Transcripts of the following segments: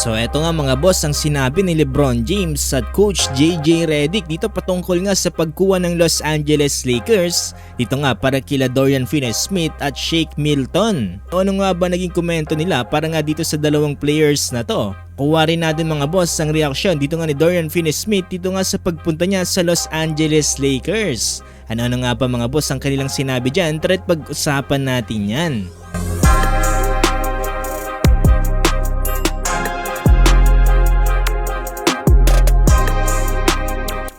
So eto nga mga boss ang sinabi ni LeBron James at Coach JJ Redick dito patungkol nga sa pagkuha ng Los Angeles Lakers dito nga para kila Dorian Finney-Smith at Shake Milton. Ano nga ba naging komento nila para nga dito sa dalawang players na to? Kuha rin natin mga boss ang reaksyon dito nga ni Dorian Finney-Smith dito nga sa pagpunta niya sa Los Angeles Lakers. Ano nga ba mga boss ang kanilang sinabi dyan? Tara't pag-usapan natin yan.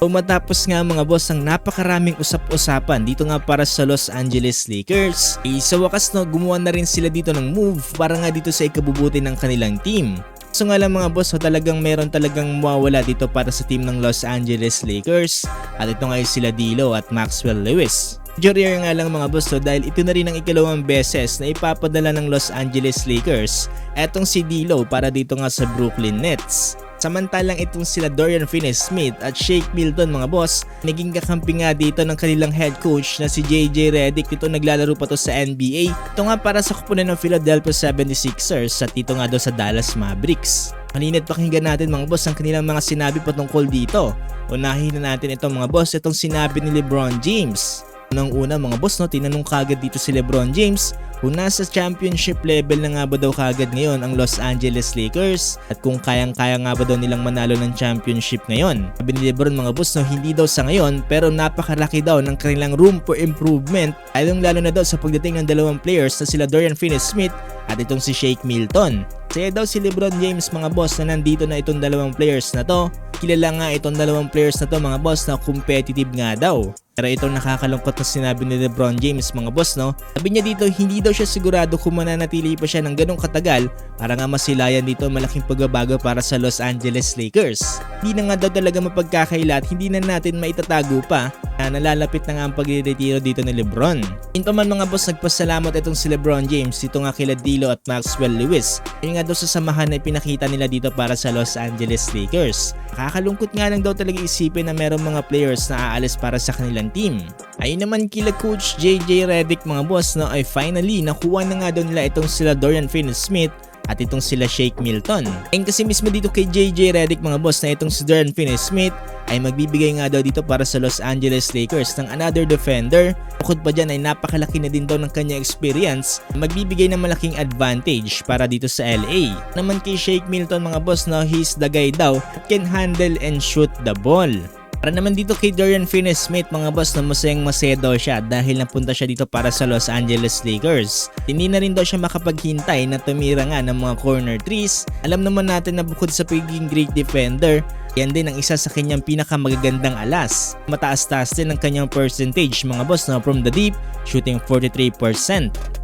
Matapos nga mga boss ang napakaraming usap-usapan dito nga para sa Los Angeles Lakers, sa wakas no gumawa na rin sila dito ng move para nga dito sa ikabubuti ng kanilang team. So nga lang mga boss, talagang meron talagang mawawala dito para sa team ng Los Angeles Lakers at ito nga sila D'Lo at Maxwell Lewis. Rare nga lang mga boss dahil ito na rin ang ikalawang beses na ipapadala ng Los Angeles Lakers etong si D'Lo para dito nga sa Brooklyn Nets. Samantalang itong sila Dorian Finney-Smith at Shake Milton mga boss, naging kakampi nga dito ng kanilang head coach na si JJ Redick. Ito naglalaro pa to sa NBA. Ito nga para sa kupunan ng Philadelphia 76ers at dito nga daw sa Dallas Mavericks. Halina't pakinggan natin mga boss ang kanilang mga sinabi patungkol dito. Unahin na natin itong mga boss, itong sinabi ni LeBron James. Unang-una mga boss tinanong kagad dito si LeBron James kung nasa championship level na nga ba daw kagad ngayon ang Los Angeles Lakers at kung kayang-kaya nga ba daw nilang manalo ng championship ngayon. Sabi ni LeBron mga boss hindi daw sa ngayon pero napakalaki daw ng kanilang room for improvement lalo na daw sa pagdating ng dalawang players na sila Dorian Finney-Smith at itong si Shake Milton. Saya daw si LeBron James mga boss na nandito na itong dalawang players na to. Kilala nga itong dalawang players na to mga boss na competitive nga daw. Pero itong nakakalungkot na sinabi ni LeBron James mga boss sabi niya dito hindi daw siya sigurado kung mananatili pa siya ng ganong katagal para nga masilayan dito malaking pagbabago para sa Los Angeles Lakers. Hindi na nga daw talaga mapagkakailat, hindi na natin maitatago pa na nalalapit na nga ang pagre-retiro dito ni LeBron. Ito man mga boss nagpasalamat itong si LeBron James dito nga kila D'Lo at Maxwell Lewis. Yun nga daw sa samahan na ipinakita nila dito para sa Los Angeles Lakers. Nakakalungkot nga lang daw talaga isipin na merong mga players na aalis para sa kanilang team. Ayun naman kila Coach JJ Redick mga boss ay finally nakuha na nga daw nila itong sila Dorian Finney-Smith at itong sila Shake Milton. Ayun kasi mismo dito kay JJ Redick mga boss na itong si Dorian Finney-Smith ay magbibigay nga daw dito para sa Los Angeles Lakers ng another defender. Bukod pa dyan ay napakalaki na din daw ng kanyang experience, magbibigay ng malaking advantage para dito sa LA. Naman kay Shake Milton mga boss he's the guy daw that can handle and shoot the ball. Para naman dito kay Dorian Finney-Smith mga boss masayang-masaya daw siya dahil napunta siya dito para sa Los Angeles Lakers. Hindi na rin daw siya makapaghintay na tumira nga ng mga corner threes. Alam naman natin na bukod sa pagiging great defender, yan din ang isa sa kanyang pinakamagagandang alas. Mataas-taas din ang kanyang percentage mga boss from the deep, shooting 43%.